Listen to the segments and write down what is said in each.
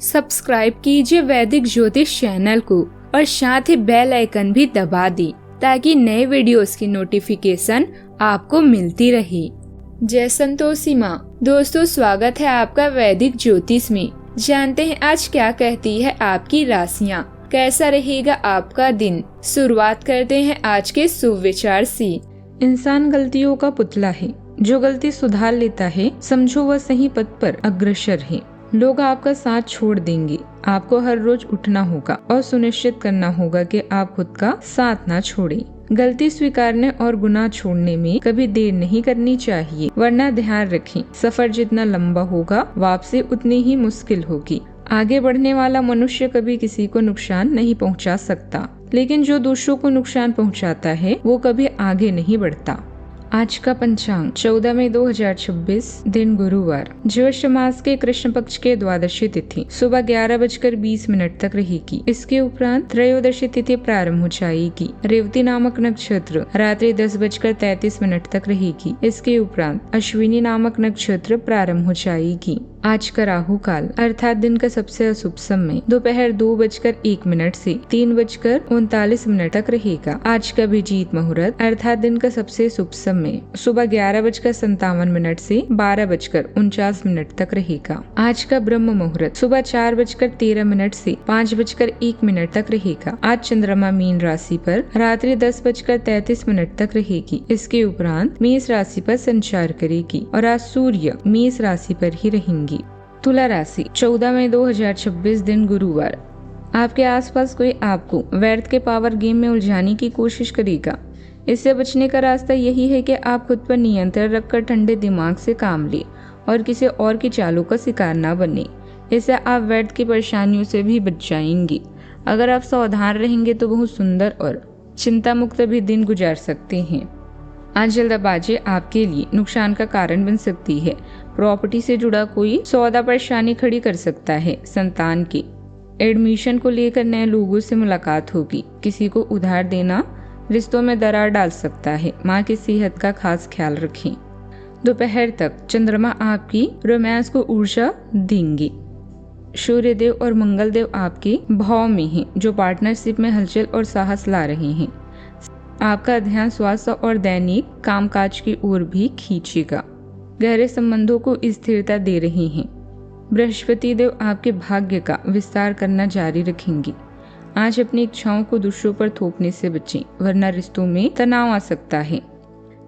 Subscribe कीजिए वैदिक ज्योतिष चैनल को और साथ ही बेल आइकन भी दबा दी ताकि नए वीडियोस की नोटिफिकेशन आपको मिलती रहे। जय संतोषी माँ। दोस्तों, स्वागत है आपका वैदिक ज्योतिष में। जानते हैं आज क्या कहती है आपकी राशियाँ, कैसा रहेगा आपका दिन। शुरुआत करते हैं आज के शुभ विचार से। इंसान गलतियों का पुतला है, जो गलती सुधार लेता है समझो वह सही पथ पर अग्रसर है। लोग आपका साथ छोड़ देंगे, आपको हर रोज उठना होगा और सुनिश्चित करना होगा कि आप खुद का साथ ना छोड़ें। गलती स्वीकारने और गुनाह छोड़ने में कभी देर नहीं करनी चाहिए, वरना ध्यान रखें सफर जितना लंबा होगा वापसी उतनी ही मुश्किल होगी। आगे बढ़ने वाला मनुष्य कभी किसी को नुकसान नहीं पहुंचा सकता, लेकिन जो दूसरों को नुकसान पहुंचाता है वो कभी आगे नहीं बढ़ता। आज का पंचांग 14 मई 2026, दिन गुरुवार। ज्येष्ठ मास के कृष्ण पक्ष के द्वादशी तिथि सुबह 11:20 तक रहेगी। इसके उपरांत त्रयोदशी तिथि प्रारंभ हो जाएगी। रेवती नामक नक्षत्र रात्रि 10:33 तक रहेगी। इसके उपरांत अश्विनी नामक नक्षत्र प्रारंभ हो जाएगी। आज का राहु काल अर्थात दिन का सबसे अशुभ समय दोपहर 2:01 से 3:39 तक रहेगा। आज का अभिजीत मुहूर्त अर्थात दिन का सबसे शुभ समय सुबह 11:57 से 12:49 तक रहेगा। आज का ब्रह्म मुहूर्त सुबह 4:13 से 5:01 तक रहेगा। आज चंद्रमा मीन राशि पर रात्रि 10:33 तक रहेगी। इसके उपरांत मेष राशि पर संचार करेगी और आज सूर्य मेष राशि पर ही रहेंगी। तुला राशि 14 मई 2026, दिन गुरुवार। आपके आसपास कोई आपको व्यर्थ के पावर गेम में उलझाने की कोशिश करेगा। इससे बचने का रास्ता यही है कि आप खुद पर नियंत्रण रखकर ठंडे दिमाग से काम लें और किसी और की चालों का शिकार न बने। इससे आप व्यर्थ की परेशानियों से भी बच जाएंगे। अगर आप सावधान रहेंगे तो बहुत सुंदर और चिंता मुक्त भी दिन गुजार सकते हैं। आज जल्दबाजी आपके लिए नुकसान का कारण बन सकती है। प्रॉपर्टी से जुड़ा कोई सौदा परेशानी खड़ी कर सकता है। संतान के एडमिशन को लेकर नए लोगों से मुलाकात होगी। किसी को उधार देना रिश्तों में दरार डाल सकता है। माँ की सेहत का खास ख्याल रखें। दोपहर तक चंद्रमा आपकी रोमांस को ऊर्जा देंगे। सूर्य देव और मंगल देव आपके भाव में हैं, जो पार्टनरशिप में हलचल और साहस ला रहे हैं। आपका ध्यान स्वास्थ्य और दैनिक कामकाज की ओर भी खींचेगा। गहरे संबंधों को स्थिरता दे रहे हैं। बृहस्पति देव आपके भाग्य का विस्तार करना जारी रखेंगे। आज अपनी इच्छाओं को दूसरों पर थोपने से बचें, वरना रिश्तों में तनाव आ सकता है।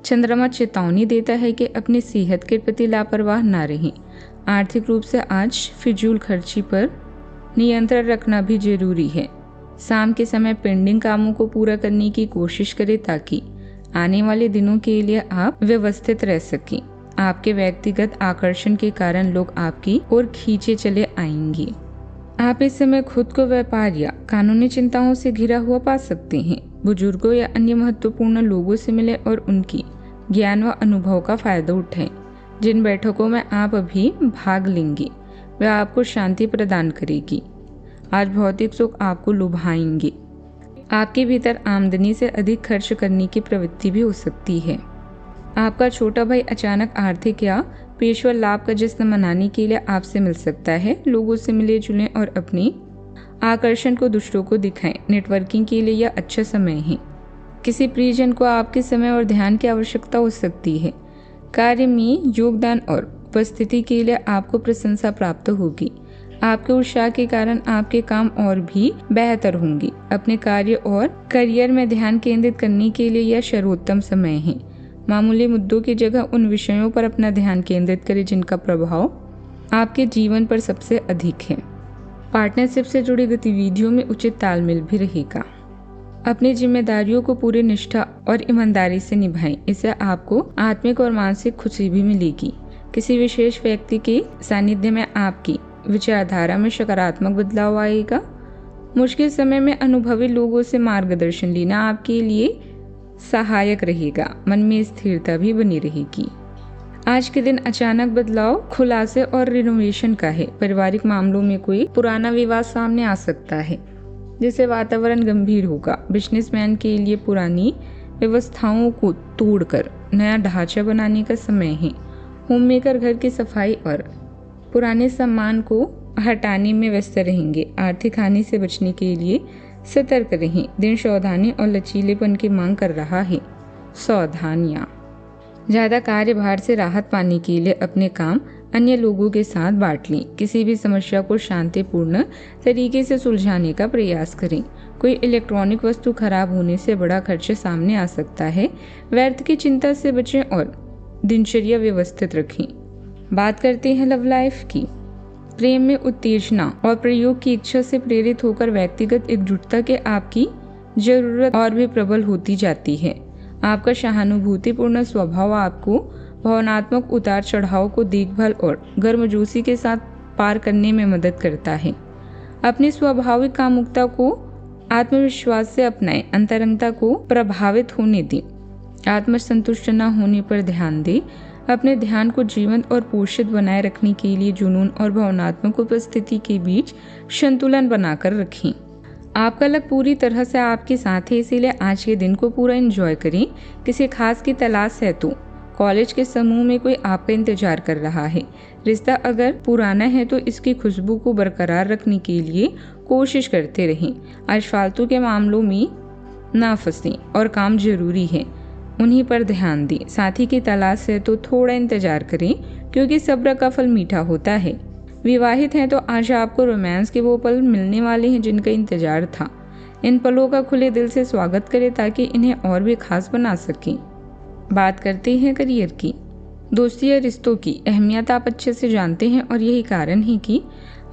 चंद्रमा चेतावनी देता है कि अपनी सेहत के प्रति लापरवाह न रहें। आर्थिक रूप से आज फिजूल खर्ची पर नियंत्रण रखना भी जरूरी है। शाम के समय पेंडिंग कामों को पूरा करने की कोशिश करें ताकि आने वाले दिनों के लिए आप व्यवस्थित रह सकें। आपके व्यक्तिगत आकर्षण के कारण लोग आपकी ओर खींचे चले आएंगे। आप इस समय खुद को व्यापार या कानूनी चिंताओं से घिरा हुआ पा सकते हैं। बुजुर्गों या अन्य महत्वपूर्ण लोगों से मिले और उनकी ज्ञान व अनुभव का फायदा उठाएं। जिन बैठकों में आप अभी भाग लेंगे वह आपको शांति प्रदान करेगी। आज भौतिक सुख आपको लुभाएंगे। आपके भीतर आमदनी से अधिक खर्च करने की प्रवृत्ति भी हो सकती है। आपका छोटा भाई अचानक आर्थिक या पेशेवर लाभ का जश्न मनाने के लिए आपसे मिल सकता है। लोगों से मिले जुलें और अपने आकर्षण को दूसरों को दिखाएं। नेटवर्किंग के लिए यह अच्छा समय है। किसी प्रियजन को आपके समय और ध्यान की आवश्यकता हो सकती है। कार्य में योगदान और उपस्थिति के लिए आपको प्रशंसा प्राप्त होगी। आपके उत्साह के कारण आपके काम और भी बेहतर होंगे। अपने कार्य और करियर में ध्यान केंद्रित करने के लिए यह सर्वोत्तम समय है। मामूली मुद्दों की जगह उन विषयों पर अपना ध्यान केंद्रित करें जिनका प्रभाव आपके जीवन पर सबसे अधिक है। पार्टनरशिप से जुड़ी गतिविधियों में उचित तालमेल भी रहेगा। अपनी जिम्मेदारियों को पूरी निष्ठा और ईमानदारी से निभाएं। इससे आपको आत्मिक और मानसिक खुशी भी मिलेगी। किसी विशेष व्यक्ति के सानिध्य में आपकी विचारधारा में सकारात्मक बदलाव आएगा। मुश्किल समय में अनुभवी लोगों से मार्गदर्शन लेना आपके लिए सहायक रहेगा। मन में स्थिरता भी बनी रहेगी। आज के दिन अचानक बदलाव खुलासे और रिनोवेशन का है। पारिवारिक मामलों में कोई पुराना विवाद सामने आ सकता है जिससे वातावरण गंभीर होगा। बिजनेसमैन के लिए पुरानी व्यवस्थाओं को तोड़कर नया ढांचा बनाने का समय है। होममेकर घर की सफाई और पुराने सामान को हटाने में व्यस्त रहेंगे। आर्थिक हानि से बचने के लिए सतर्क रहें। दिन सावधानी और लचीलेपन की मांग कर रहा है। सावधानियां। ज्यादा कार्यभार से राहत पाने के लिए अपने काम अन्य लोगों के साथ बांट लें। किसी भी समस्या को शांतिपूर्ण तरीके से सुलझाने का प्रयास करें। कोई इलेक्ट्रॉनिक वस्तु खराब होने से बड़ा खर्च सामने आ सकता है। व्यर्थ की चिंता से बचें और दिनचर्या व्यवस्थित रखें। बात करते हैं लव लाइफ की। प्रेम में उत्तेजना और प्रयोग की इच्छा से प्रेरित होकर व्यक्तिगत एकजुटता के आपकी जरूरत और भी प्रबल होती जाती है। आपका सहानुभूतिपूर्ण स्वभाव आपको भावनात्मक उतार चढ़ाव को देखभाल और गर्मजोशी के साथ पार करने में मदद करता है। अपनी स्वाभाविक कामुकता को आत्मविश्वास से अपनाएं। अंतरंगता को प्रभावित होने दें। आत्मसंतुष्ट न होने पर ध्यान दें। अपने ध्यान को जीवंत और पोषित बनाए रखने के लिए जुनून और भावनात्मक उपस्थिति के बीच संतुलन बनाकर रखें। आपका लक पूरी तरह से आपके साथ है, इसीलिए आज के दिन को पूरा एंजॉय करें। किसी खास की तलाश है तो कॉलेज के समूह में कोई आपका इंतजार कर रहा है। रिश्ता अगर पुराना है तो इसकी खुशबू को बरकरार रखने के लिए कोशिश करते रहें। आज फालतू के मामलों में ना फंसें और काम जरूरी है, उन्हीं पर ध्यान दें। साथी की तलाश है तो थोड़ा इंतजार करें, क्योंकि सब्र का फल मीठा होता है। विवाहित हैं तो आज आपको रोमांस के वो पल मिलने वाले हैं जिनका इंतजार था। इन पलों का खुले दिल से स्वागत करें ताकि इन्हें और भी खास बना सकें। बात करते हैं करियर की। दोस्ती या रिश्तों की अहमियत आप अच्छे से जानते हैं और यही कारण है कि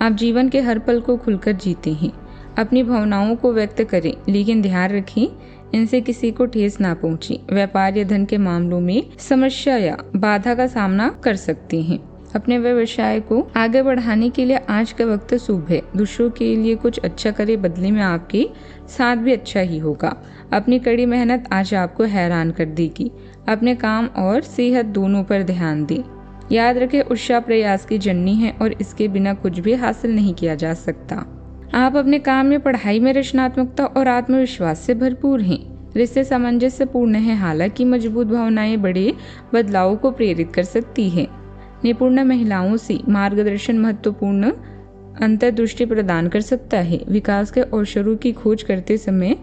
आप जीवन के हर पल को खुलकर जीते हैं। अपनी भावनाओं को व्यक्त करें, लेकिन ध्यान रखें इनसे किसी को ठेस ना पहुंचे। व्यापार या धन के मामलों में समस्या या बाधा का सामना कर सकते हैं। अपने व्यवसाय को आगे बढ़ाने के लिए आज का वक्त शुभ है। दूसरों के लिए कुछ अच्छा करे, बदले में आपके साथ भी अच्छा ही होगा। अपनी कड़ी मेहनत आज आपको हैरान कर देगी। अपने काम और सेहत दोनों पर ध्यान दें। याद रखें, उत्साह प्रयास की जननी है और इसके बिना कुछ भी हासिल नहीं किया जा सकता। आप अपने काम में, पढ़ाई में रचनात्मकता और आत्मविश्वास से भरपूर हैं। रिश्ते सामंजस्यपूर्ण हैं, हालांकि मजबूत भावनाएं बड़े बदलावों को प्रेरित कर सकती है। निपुण महिलाओं से मार्गदर्शन महत्वपूर्ण अंतर्दृष्टि प्रदान कर सकता है। विकास के अवसरों की खोज करते समय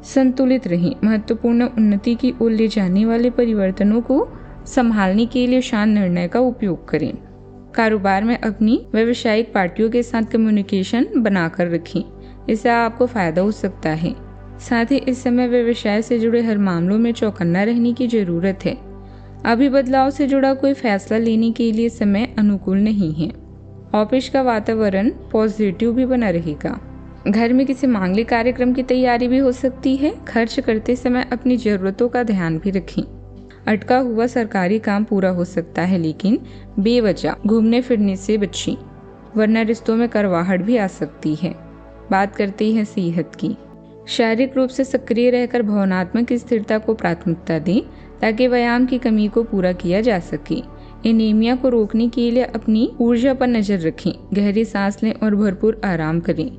संतुलित रहें। महत्वपूर्ण उन्नति की ओर ले जाने वाले परिवर्तनों को संभालने के लिए शांत निर्णय का उपयोग करें। कारोबार में अपनी व्यावसायिक पार्टियों के साथ कम्युनिकेशन बनाकर रखें, इससे आपको फायदा हो सकता है। साथ ही इस समय व्यवसाय से जुड़े हर मामलों में चौकन्ना रहने की जरूरत है। अभी बदलाव से जुड़ा कोई फैसला लेने के लिए समय अनुकूल नहीं है। ऑफिस का वातावरण पॉजिटिव भी बना रहेगा। घर में किसी मांगलिक कार्यक्रम की तैयारी भी हो सकती है। खर्च करते समय अपनी जरूरतों का ध्यान भी रखें। अटका हुआ सरकारी काम पूरा हो सकता है, लेकिन बेवजह घूमने फिरने से बचें, वरना रिश्तों में करवाहट भी आ सकती है। बात करते हैं सेहत की। शारीरिक रूप से सक्रिय रहकर भावनात्मक स्थिरता को प्राथमिकता दें, ताकि व्यायाम की कमी को पूरा किया जा सके। एनीमिया को रोकने के लिए अपनी ऊर्जा पर नजर रखें। गहरी सांस लें और भरपूर आराम करें।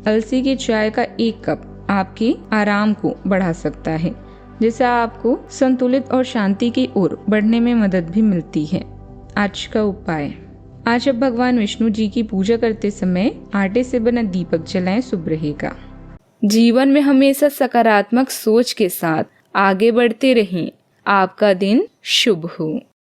अलसी की चाय का 1 कप आपके आराम को बढ़ा सकता है, जिससे आपको संतुलित और शांति की ओर बढ़ने में मदद भी मिलती है। आज का उपाय। आज अब भगवान विष्णु जी की पूजा करते समय आटे से बना दीपक जलाएं, शुभ रहेगा। जीवन में हमेशा सकारात्मक सोच के साथ आगे बढ़ते रहें। आपका दिन शुभ हो।